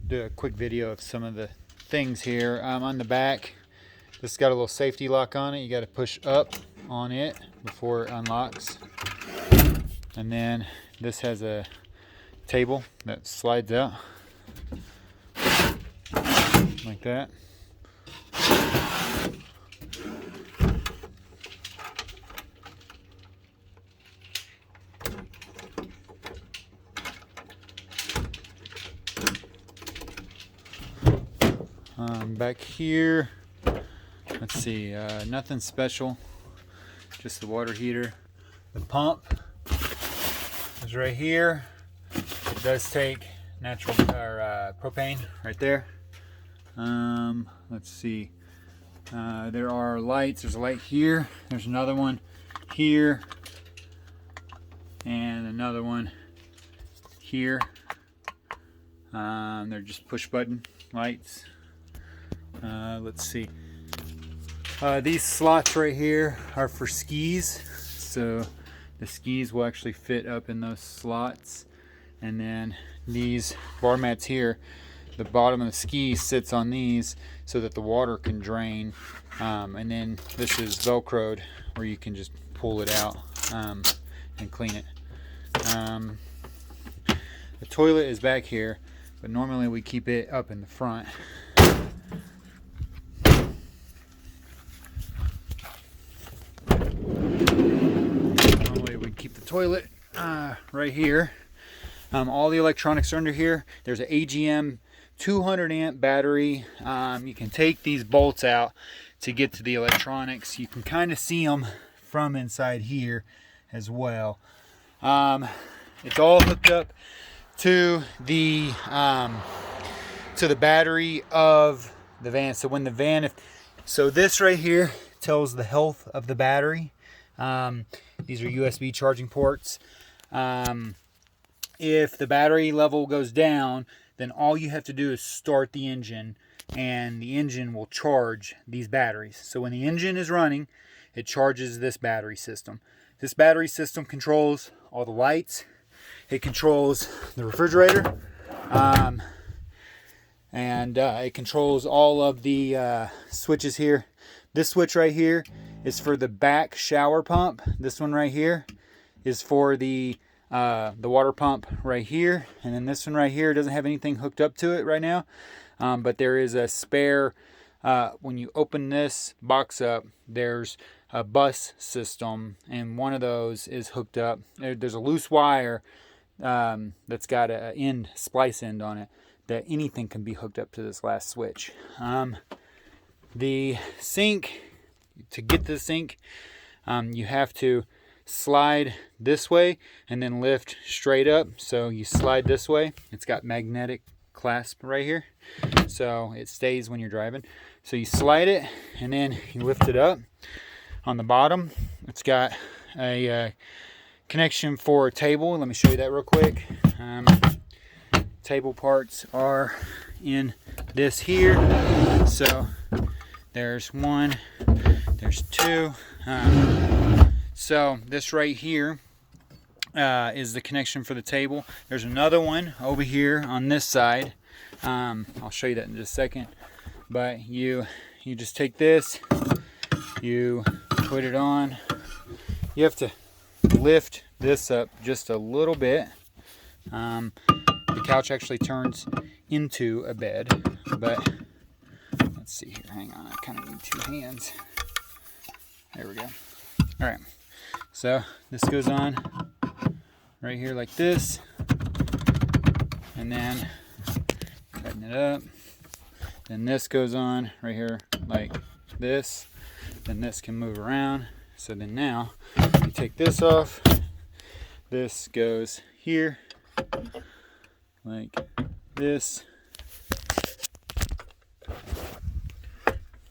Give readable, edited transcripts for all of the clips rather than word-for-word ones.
do a quick video of some of the things here. On the back, this has got a little safety lock on it. You got to push up on it before it unlocks. And then this has a table that slides out like that. Back here, let's see, nothing special, just the water heater. The pump is right here. It does take natural or propane right there. Let's see, there are lights. There's a light here, there's another one here, and another one here. They're just push button lights. Let's see, these slots right here are for skis, so the skis will actually fit up in those slots. And then these bar mats here, the bottom of the ski sits on these so that the water can drain. And then this is velcroed where you can just pull it out and clean it. The toilet is back here, but normally we keep it up in the front. Keep the toilet right here. All the electronics are under here. There's an AGM 200 amp battery. You can take these bolts out to get to the electronics. You can kind of see them from inside here as well. It's all hooked up to the battery of the van. So when the van, so this right here tells the health of the battery. These are USB charging ports. If the battery level goes down, then all you have to do is start the engine, and the engine will charge these batteries. So when the engine is running, it charges this battery system. This battery system controls all the lights. It controls the refrigerator. And it controls all of the switches here. This switch right here is for the back shower pump. This one right here is for the water pump right here. And then this one right here doesn't have anything hooked up to it right now. But there is a spare, when you open this box up, there's a bus system, and one of those is hooked up. There's a loose wire that's got an splice end on it, that anything can be hooked up to this last switch. The sink, to get to the sink, you have to slide this way and then lift straight up. So you slide this way. It's got magnetic clasp right here, so it stays when you're driving. So you slide it and then you lift it up. On the bottom, it's got a connection for a table. Let me show you that real quick. Table parts are in this here. So there's one, there's two. So this right here is the connection for the table. There's another one over here on this side. I'll show you that in just a second. But you just take this, you put it on. You have to lift this up just a little bit. The couch actually turns into a bed, but let's see here. Hang on, I kind of need two hands. There we go. All right. So this goes on right here like this, and then tighten it up. Then this goes on right here like this. Then this can move around. So then now you take this off. This goes here like this.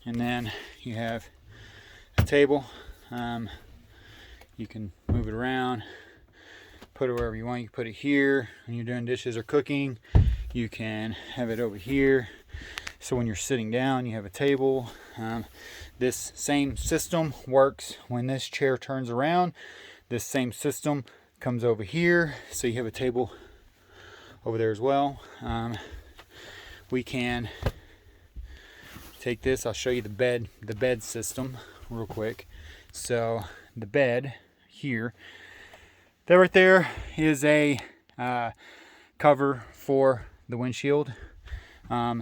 And then you have a table. You can move it around, put it wherever you want. You can put it here when you're doing dishes or cooking. You can have it over here. So when you're sitting down, you have a table. This same system works when this chair turns around. This same system comes over here, so you have a table over there as well. we can take this. I'll show you the bed system real quick. So the bed here, that right there is a cover for the windshield.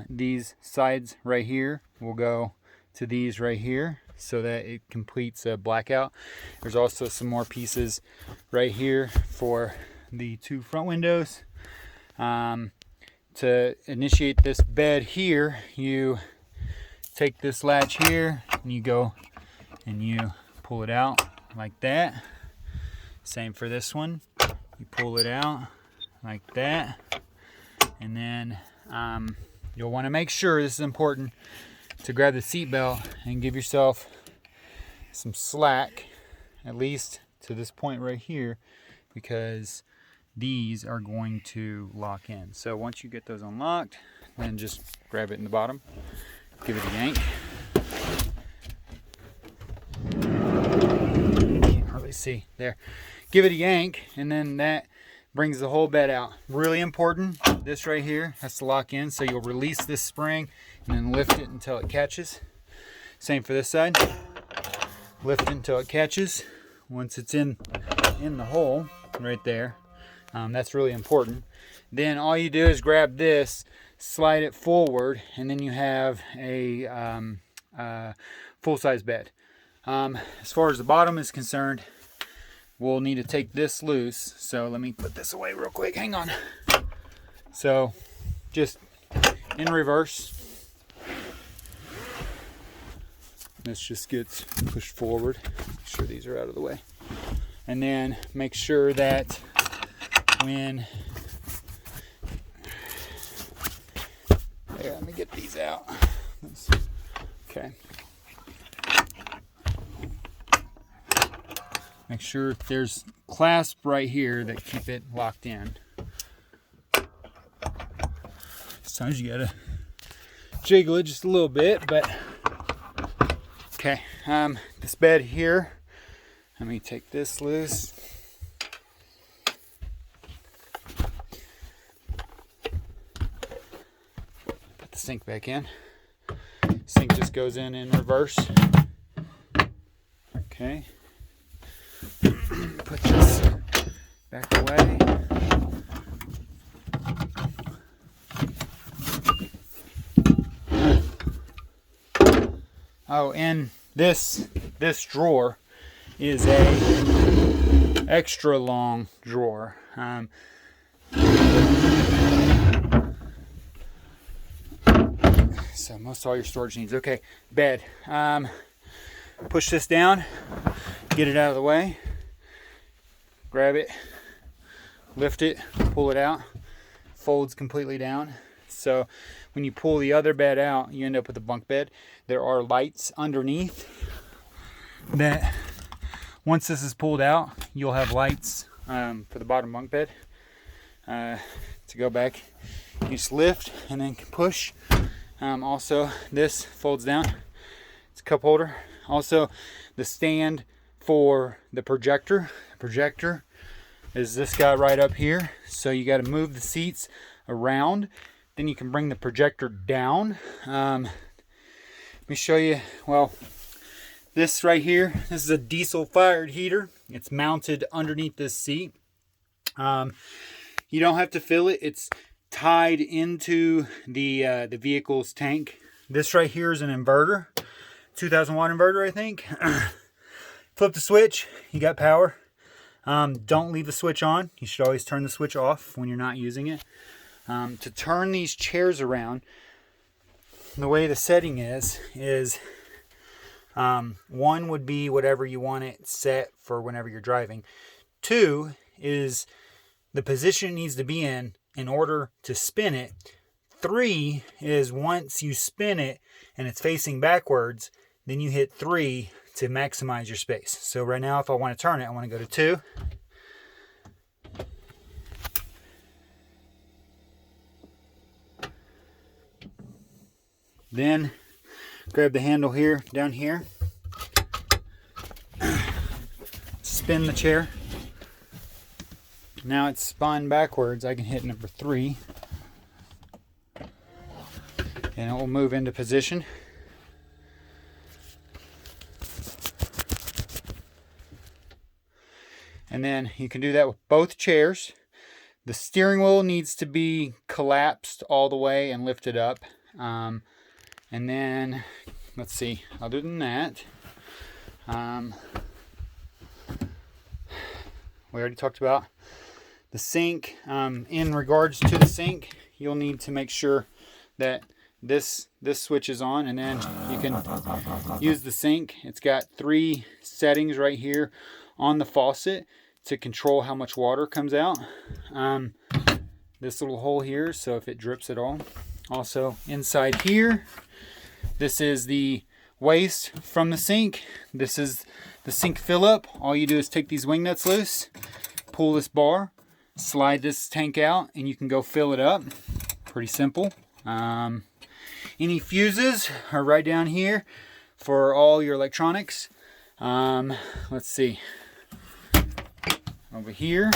These sides right here will go to these right here so that it completes a blackout. There's also some more pieces right here for the 2 front windows. To initiate this bed here, you take this latch here and you go and you pull it out like that. Same for this one. You pull it out like that, and then you'll want to make sure, this is important, to grab the seat belt and give yourself some slack, at least to this point right here, because these are going to lock in. So once you get those unlocked, then just grab it in the bottom, give it a yank. Can't hardly see there. Give it a yank, and then that brings the whole bed out. Really important, this right here has to lock in, so you'll release this spring and then lift it until it catches. Same for this side. Lift it until it catches. Once it's in the hole right there, that's really important. Then all you do is grab this, slide it forward, and then you have a full-size bed. As far as the bottom is concerned, we'll need to take this loose. So let me put this away real quick. Hang on. So just in reverse, this just gets pushed forward. Make sure these are out of the way. And then make sure that when, there, let me get these out. Okay. Make sure there's clasp right here that keep it locked in. Sometimes you gotta jiggle it just a little bit, but okay. This bed here, let me take this loose. Put the sink back in. Sink just goes in reverse. Okay. Put this back away. Oh, and this drawer is a extra long drawer. So most all your storage needs. Okay, bed. Push this down, get it out of the way, grab it, lift it, pull it out, folds completely down. So when you pull the other bed out, you end up with a bunk bed. There are lights underneath that once this is pulled out, you'll have lights for the bottom bunk bed. To go back, you just lift and then push. Also, this folds down. It's a cup holder. Also, the stand for the projector. The projector is this guy right up here. So you got to move the seats around. Then you can bring the projector down. Let me show you. Well, this right here, this is a diesel fired heater. It's mounted underneath this seat. You don't have to fill it. It's tied into the vehicle's tank. This right here is an inverter, 2,000 watt inverter, I think. Flip the switch, you got power. Don't leave the switch on. You should always turn the switch off when you're not using it. To turn these chairs around, the way the setting is one would be whatever you want it set for whenever you're driving. 2 is the position it needs to be in order to spin it. 3 is once you spin it and it's facing backwards, then you hit 3 to maximize your space. So right now, if I want to turn it, I want to go to 2. Then grab the handle here, down here. Spin the chair. Now it's spun backwards. I can hit number 3. and it will move into position. And then you can do that with both chairs. The steering wheel needs to be collapsed all the way and lifted up. And then, let's see, other than that, we already talked about the sink. In regards to the sink, you'll need to make sure that this switch is on, and then you can use the sink. It's got 3 settings right here on the faucet to control how much water comes out. This little hole here, so if it drips at all. Also inside here, this is the waste from the sink. This is the sink fill up. All you do is take these wing nuts loose, pull this bar, slide this tank out, and you can go fill it up. Pretty simple. Any fuses are right down here for all your electronics. Let's see. Over here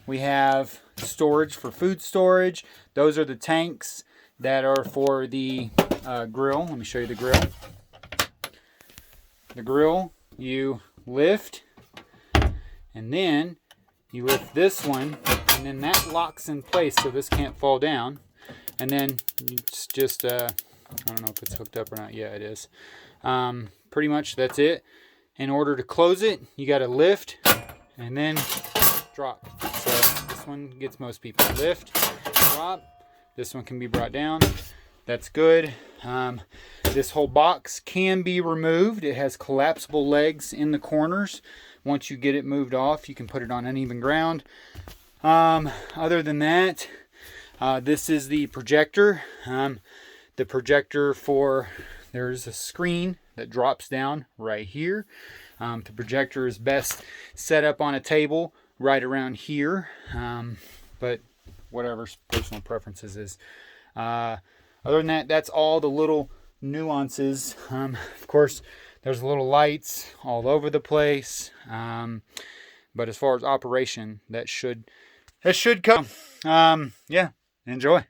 we have storage for food storage. Those are the tanks that are for the grill. Let me show you the grill. The grill you lift, and then you lift this one, and then that locks in place so this can't fall down. And then it's just I don't know if it's hooked up or not. Yeah, it is. Pretty much that's it. In order to close it, you got to lift and then drop. So this one gets most people. Lift, drop. This one can be brought down. That's good. This whole box can be removed. It has collapsible legs in the corners. Once you get it moved off, you can put it on uneven ground. Other than that, this is the projector. The projector there's a screen that drops down right here. The projector is best set up on a table right around here, but whatever personal preferences is. Other than that, that's all the little nuances. Of course, there's little lights all over the place, but as far as operation, that should come. Yeah, enjoy.